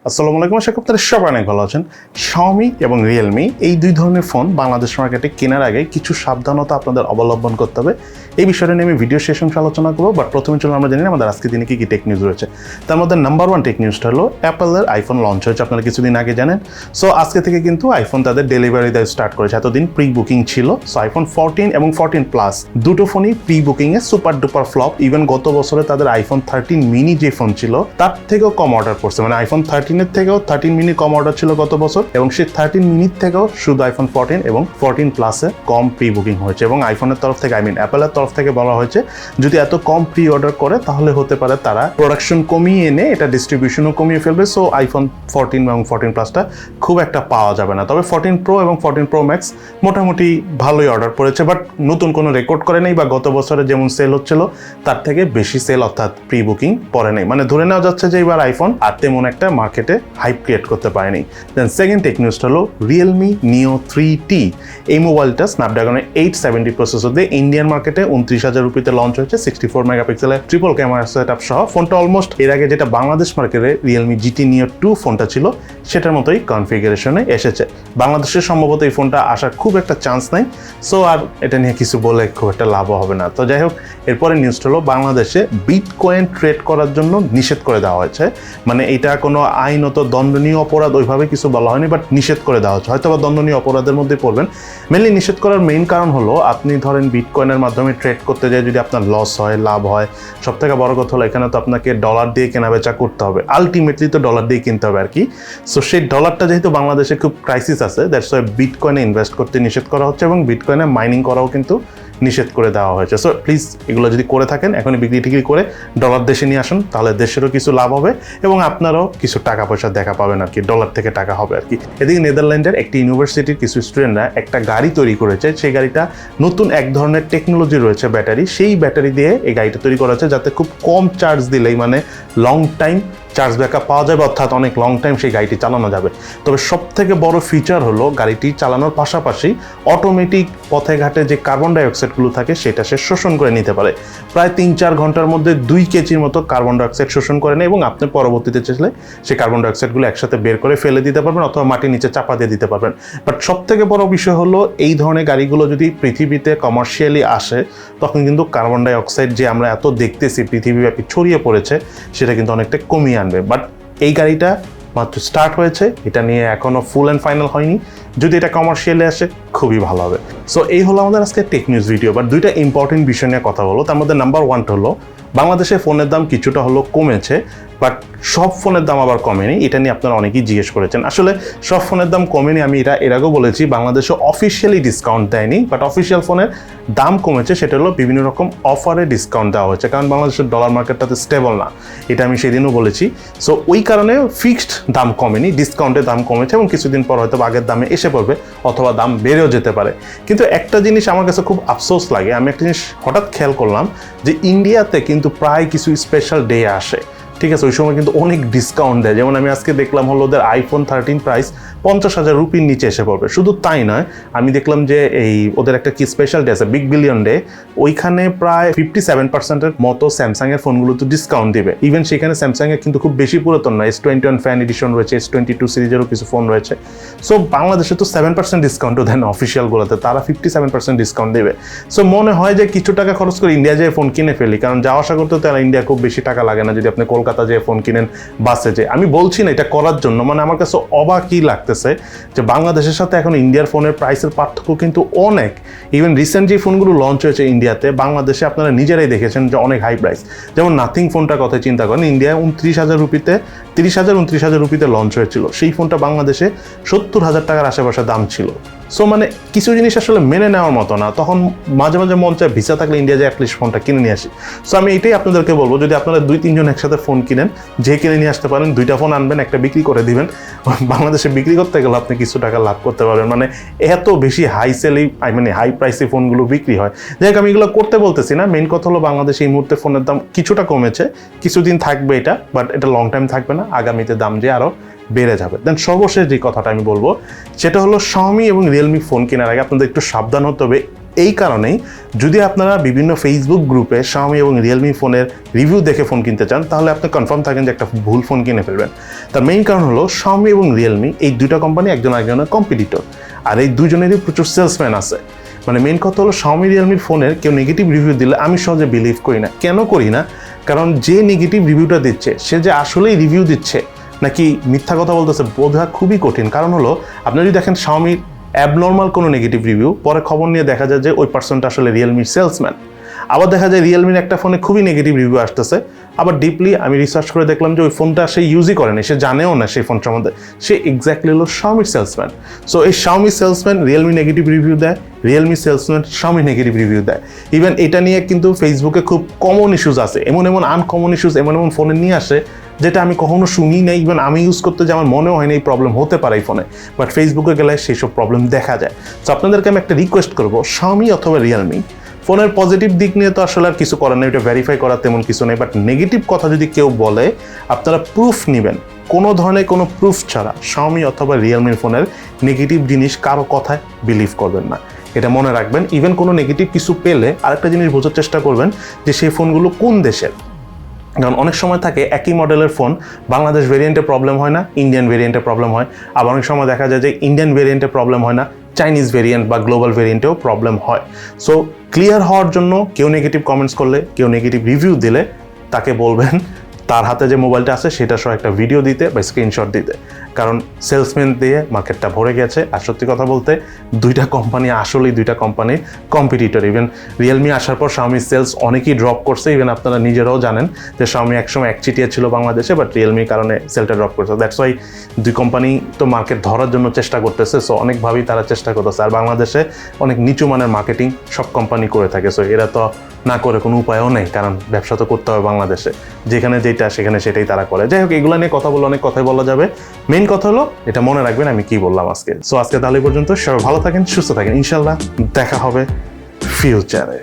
আসসালামু আলাইকুম, আশা করি আপনারা সবাই অনেক ভালো আছেন। Xiaomi এবং Realme এই দুই ধরনের ফোন বাংলাদেশ মার্কেটে কেনার আগে কিছু সাবধানতা আপনাদের অবলম্বন করতে হবে। এই বিষয়টা নিয়ে আমি ভিডিও শেষ অংশে আলোচনা করবো, বাট প্রথমে চলুন আমরা জানি আমাদের আজকে দিনে কি কি টেক নিউজ রয়েছে। তার মধ্যে নাম্বার 1 টেক নিউজটা হলো অ্যাপলের আইফোন লঞ্চ হয়েছে, আপনারা কিছুদিন আগে জানেন। সো আজকে থেকে কিন্তু আইফোন তাদের ডেলিভারি দেওয়া স্টার্ট করেছে। এতদিন প্রি বুকিং ছিল। সো আইফোন 14 এবং 14 প্লাস দুটো ফোনই প্রি বুকিংয়ে সুপার ডুপার ফ্লপ। ইভেন গত বছরে তাদের আইফোন 13 মিনি যে ফোন ছিল তার থেকেও কম অর্ডার করছে, মানে আইফোন 13 এর থেকেও 13 মিনি কম অর্ডার ছিল গত বছর, এবং সেই 13 মিনিট থেকেও শুধু আইফোন 14 এবং 14 প্লাসে কম প্রি বুকিং হয়েছে। এবং আইফোনের তরফ থেকে অ্যাপলের তরফ থেকে বলা হয়েছে যদি এত কম প্রি অর্ডার করে তাহলে হতে পারে তারা প্রোডাকশন কমিয়ে এনে এটা ডিস্ট্রিবিউশনও কমিয়ে ফেলবে। সো আইফোন 14 এবং 14 প্লাসটা খুব একটা পাওয়া যাবে না। তবে 14 প্রো এবং 14 প্রো ম্যাক্স মোটামুটি ভালোই অর্ডার পড়েছে, বাট নতুন কোনো রেকর্ড করে নেই, বা গত বছরে যেমন সেল হচ্ছিল তার থেকে বেশি সেল অর্থাৎ প্রি বুকিং পরে নেই। মানে ধরে নেওয়া যাচ্ছে যে এবার আইফোন আর তেমন একটা মার্কেটে হাইপ ক্রিয়েট করতে পারেনি। দেন সেকেন্ড টেক নিউজটা হলো Realme Neo 3T। এই মোবাইলটা স্ন্যাপড্রাগনের 870 প্রসেসর দিয়ে ইন্ডিয়ান মার্কেটে 29,000 রুপিতে লঞ্চ হয়েছে। 64 মেগাপিক্সেলের ট্রিপল ক্যামেরা সেটআপ সহ ফোনটা অলমোস্ট এর আগে যেটা বাংলাদেশ মার্কেটে Realme GT Neo 2 ফোনটা ছিল সেটার মতোই কনফিগারেশনে এসেছে। বাংলাদেশে সম্ভবত এই ফোনটা আসার খুব একটা চান্স নাই। সো আর এটা নিয়ে কিছু বলে খুব একটা লাভও হবে না। তো যাই হোক, এরপরে নিউজটা হলো বাংলাদেশে বিটকয়েন ট্রেড করার জন্য নিষেধ করে দেওয়া হয়েছে। মানে এটা কোনো আইনত দণ্ডনীয় অপরাধ ওইভাবে কিছু বলা হয়নি, বাট নিষেধ করে দেওয়া হচ্ছে। হয়তো বা দণ্ডনীয় অপরাধের মধ্যে পড়বেন। মেনলি নিষেধ করার মেইন কারণ হলো আপনি ধরেন বিটকয়েনের মাধ্যমে ট্রেড করতে যায় যদি আপনার লস হয় লাভ হয়, সব থেকে বড় কথা হলো এখানে তো আপনাকে ডলার দিয়ে কেনাবেচা করতে হবে, আলটিমেটলি তো ডলার দিয়ে কিনতে হবে আর কি। সো সেই ডলারটা যেহেতু বাংলাদেশে খুব ক্রাইসিস আছে, দ্যাটস ওয়াই বিটকয়েনে ইনভেস্ট করতে নিষেধ করা হচ্ছে এবং বিটকয়েনে মাইনিং করাও কিন্তু নিষেধ করে দেওয়া হয়েছে। সো প্লিজ এগুলো যদি করে থাকেন এখনই বিক্রি টিক্রি করে ডলার দেশে নিয়ে আসুন, তাহলে দেশেরও কিছু লাভ হবে এবং আপনারাও কিছু টাকা পয়সা দেখা পাবেন আর কি, ডলার থেকে টাকা হবে আর কি। এদিকে নেদারল্যান্ডের একটি ইউনিভার্সিটির কিছু স্টুডেন্টরা একটা গাড়ি তৈরি করেছে। সেই গাড়িটা নতুন এক ধরনের টেকনোলজি রয়েছে ব্যাটারি, সেই ব্যাটারি দিয়ে এই গাড়িটা তৈরি করা হচ্ছে যাতে খুব কম চার্জ দিলেই মানে লং টাইম চার্জ ব্যাকআপ পাওয়া যাবে, অর্থাৎ অনেক লং টাইম সেই গাড়িটি চালানো যাবে। তবে সব থেকে বড় ফিচার হলো গাড়িটি চালানোর পাশাপাশি অটোমেটিক পথে ঘাটে যে কার্বন ডাইঅক্সাইডগুলো থাকে সেটা সে শোষণ করে নিতে পারে। প্রায় 3-4 ঘন্টার মধ্যে 2 কেজির মতো কার্বন ডাইঅক্সাইড শোষণ করে নেয় এবং আপনি পরবর্তীতে চাইলে সেই কার্বন ডাইঅক্সাইডগুলো একসাথে বের করে ফেলে দিতে পারবেন অথবা মাটির নিচে চাপা দিয়ে দিতে পারবেন। বাট সব থেকে বড় বিষয় হলো এই ধরনের গাড়িগুলো যদি পৃথিবীতে কমার্শিয়ালি আসে তখন কিন্তু কার্বন ডাইঅক্সাইড যে আমরা এত দেখতেছি পৃথিবীব্যাপী ছড়িয়ে পড়েছে সেটা কিন্তু অনেকটা কমিয়ে আনবে। বাট এই গাড়িটা মাত্র স্টার্ট হয়েছে, এটা নিয়ে এখনও ফুল অ্যান্ড ফাইনাল হয়নি। যদি এটা কমার্শিয়ালে আসে খুবই ভালো হবে। সো এই হলো আমাদের আজকে টেক নিউজ ভিডিও। বাট দুইটা ইম্পর্টেন্ট বিষয় নিয়ে কথা বলো। তার মধ্যে নাম্বার 1 হলো বাংলাদেশে ফোনের দাম কিছুটা হলো কমেছে, বাট সব ফোনের দাম আবার কমেনি। এটা নিয়ে আপনারা অনেকেই জিজ্ঞেস করেছেন। আসলে সব ফোনের দাম কমেনি, আমি এটা এর আগেও বলেছি, বাংলাদেশে অফিসিয়ালি ডিসকাউন্ট দেয়নি, বাট অফিসিয়াল ফোনের দাম কমেছে। সেটা হলো বিভিন্ন রকম অফারে ডিসকাউন্ট দেওয়া হয়েছে, কারণ বাংলাদেশের ডলার মার্কেটটাতে স্টেবল না, এটা আমি সেদিনও বলেছি। সো ওই কারণে ফিক্সড দাম কমেনি, ডিসকাউন্টের দাম কমেছে এবং কিছুদিন পর হয়তো আগের দামে এসে পড়বে অথবা দাম বেড়েও যেতে পারে। কিন্তু একটা জিনিস আমার কাছে খুব আফসোস লাগে, আমি একটা জিনিস হঠাৎ খেয়াল করলাম যে ইন্ডিয়াতে কিন্তু প্রায় কিছু স্পেশাল ডে আসে, ঠিক আছে, ওই সময় কিন্তু অনেক ডিসকাউন্ট দেয়। যেমন আমি আজকে দেখলাম হলো ওদের আইফোন 13 প্রাইস 50,000 রুপির নিচে এসে পড়বে। শুধু তাই নয়, আমি দেখলাম যে এই ওদের একটা কি স্পেশাল ডে আছে, বিগ বিলিয়ন ডে, ওইখানে প্রায় 57%-এর মতো স্যামসাংয়ের ফোনগুলো তো ডিসকাউন্ট দিবে। ইভেন সেখানে স্যামসাংয়ের কিন্তু খুব বেশি পুরাতন না, S21 ফ্যান এডিশন রয়েছে, S22 সিরিজেরও কিছু ফোন রয়েছে। সো বাংলাদেশে তো 7% ডিসকাউন্টও দেন অফিসিয়ালগুলোতে, তারা 57% ডিসকাউন্ট দেবে। সো মনে হয় যে কিছু টাকা খরচ করে ইন্ডিয়া যেয়ে ফোন কিনে ফেলি, কারণ যাওয়া আসা করতে তারা ইন্ডিয়া খুব বেশি টাকা লাগে না যদি আপনি কলকাতা যে ফোন কিনেন বাসে যে। আমি বলছি না এটা করার জন্য, মানে আমার কাছে অবাকই লাগতেছে যে বাংলাদেশের সাথে এখন ইন্ডিয়ার ফোনের প্রাইসের পার্থক্য কিন্তু অনেক। ইভেন রিসেন্ট যে ফোনগুলো লঞ্চ হয়েছে ইন্ডিয়াতে, বাংলাদেশে আপনারা নিজেরাই দেখেছেন যে অনেক হাই প্রাইস। যেমন নাথিং ফোনটার কথা চিন্তা করেন, ইন্ডিয়ায় 29,000 রুপিতে 30,000-29,000 রুপিতে লঞ্চ হয়েছিল, সেই ফোনটা বাংলাদেশে 70,000 টাকার আশেপাশে দাম ছিল। সো মানে কিছু জিনিস আসলে মেনে নেওয়ার মতো না, তখন মাঝে মাঝে মন চায় ভিসা থাকলে ইন্ডিয়া যে অ্যাটলিস্ট ফোনটা কিনে নিয়ে আসি। সো আমি এটাই আপনাদেরকে বলবো, যদি আপনারা 2-3 জন একসাথে ফোন কিনেন, যে কিনে নিয়ে আসতে পারেন, 2টা ফোন আনবেন, একটা বিক্রি করে দিবেন। বাংলাদেশে বিক্রি করতে গেলে আপনি কিছু টাকা লাভ করতে পারবেন। মানে এত বেশি হাই সেলি মানে হাই প্রাইসে ফোনগুলো বিক্রি হয়। যাই হোক, আমি এগুলো করতে বলতেছি না, মেইন কথা হলো বাংলাদেশে এই মুহূর্তে ফোনের দাম কিছুটা কমেছে, কিছুদিন থাকবে এটা, বাট এটা লং টাইম থাকবে না, আগামীতে দাম যে আরও বেড়ে যাবে। দেন সর্বশেষ যে কথাটা আমি বলবো সেটা হলো Xiaomi এবং Realme ফোন কেনার আগে আপনাদের একটু সাবধান হতে হবে। এই কারণেই যদি আপনারা বিভিন্ন ফেসবুক গ্রুপে Xiaomi এবং Realme ফোনের রিভিউ দেখে ফোন কিনতে চান, তাহলে আপনি কনফার্ম থাকেন যে একটা ভুল ফোন কিনে ফেলবেন। তার মেইন কারণ হলো Xiaomi এবং Realme এই দুইটা কোম্পানি একজন আরেকজনের কম্পিটিটর, আর এই দুজনেরই প্রচুর সেলসম্যান আছে। মানে মেইন কথা হলো Xiaomi Realme ফোনের কেউ নেগেটিভ রিভিউ দিলে আমি সহজে বিলিভ করি না। কেন করি না? কারণ যে নেগেটিভ রিভিউটা দিচ্ছে সে যে আসলেই রিভিউ দিচ্ছে নাকি মিথ্যা কথা বলতেছে বোঝা খুবই কঠিন। কারণ হলো আপনি যদি দেখেন Xiaomi অ্যাবনর্মাল কোনো নেগেটিভ রিভিউ, পরে খবর নিয়ে দেখা যায় যে ওই পার্সনটা আসলে রিয়েলমির সেলসম্যান। আবার দেখা যায় রিয়েলমির একটা ফোনে খুবই নেগেটিভ রিভিউ আসতেছে, আবার ডিপলি আমি রিসার্চ করে দেখলাম যে ওই ফোনটা সে ইউজই করেনি, সে জানেও না সেই ফোন সম্বন্ধে, সে এক্স্যাক্টলি হলো Xiaomiর সেলসম্যান। সো এই Xiaomi salesman realme negative review দেয়, realme salesman Xiaomi negative review দেয়। ইভেন এটা নিয়ে কিন্তু ফেসবুকে খুব কমন ইস্যুস আছে, এমন আনকমন ইস্যুস এমন ফোনে নিয়ে আসে যেটা আমি কখনো শুনি নাই, ইভেন আমি ইউজ করতে যে আমার মনে হয় না এই প্রবলেম হতে পারে এই ফোনে, বাট ফেসবুকে গেলে সেই সব প্রবলেম দেখা যায়। সো আপনাদেরকে আমি একটা রিকোয়েস্ট করবো, Xiaomi অথবা Realme ফোনের পজিটিভ দিক নিয়ে তো আসলে আর কিছু করার নেই, এটা ভেরিফাই করার তেমন কিছু নেই, বাট নেগেটিভ কথা যদি কেউ বলে আপনারা প্রুফ নেবেন। কোনো ধরনের কোনো প্রুফ ছাড়া Xiaomi অথবা Realme ফোনের নেগেটিভ জিনিস কারো কথায় বিলিভ করবেন না, এটা মনে রাখবেন। ইভেন কোনো নেগেটিভ কিছু পেলে আরেকটা জিনিস বোঝার চেষ্টা করবেন যে সেই ফোনগুলো কোন দেশের। কারণ অনেক সময় থাকে একই মডেলের ফোন বাংলাদেশ ভেরিয়েন্টে প্রবলেম হয় না, ইন্ডিয়ান ভেরিয়েন্টে প্রবলেম হয়, আবার অনেক সময় দেখা যায় যে ইন্ডিয়ান ভেরিয়েন্টে প্রবলেম হয় না, চাইনিজ ভেরিয়েন্ট বা গ্লোবাল ভেরিয়েন্টেও প্রবলেম হয়। সো ক্লিয়ার হওয়ার জন্য কেউ নেগেটিভ কমেন্টস করলে, কেউ নেগেটিভ রিভিউ দিলে তাকে বলবেন তার হাতে যে মোবাইলটা আছে সেটা সহ একটা ভিডিও দিতে বা স্ক্রিনশট দিতে, কারণ সেলসম্যান দিয়ে মার্কেটটা ভরে গেছে। আর সত্যি কথা বলতে দুইটা কোম্পানি আসলেই দুইটা কোম্পানির কম্পিটিটর। ইভেন রিয়েলমি আসার পর Xiaomi সেলস অনেকেই ড্রপ করছে, ইভেন আপনারা নিজেরাও জানেন যে Xiaomi একসময় একচিটিয়া ছিল বাংলাদেশে, বাট রিয়েলমির কারণে সেলটা ড্রপ করছে। দ্যাটস ওয়াই দুই কোম্পানি তো মার্কেট ধরার জন্য চেষ্টা করতেছে, সো অনেকভাবেই তারা চেষ্টা করতেছে। আর বাংলাদেশে অনেক নিচু মানের মার্কেটিং সব কোম্পানি করে থাকে, সো এরা তো না করে কোনো উপায়ও নেই, কারণ ব্যবসা তো করতে হবে বাংলাদেশে, যেখানে যেটা সেখানে সেটাই তারা করে। যাই হোক, এগুলো নিয়ে কথা বলে অনেক কথাই বলা যাবে, মেইন কথা হলো এটা মনে রাখবেন আমি কি বললাম আজকে। সো আজকে তাহলে পর্যন্ত, সবাই ভালো থাকেন, সুস্থ থাকেন, ইনশাল্লাহ দেখা হবে ফিউচারে।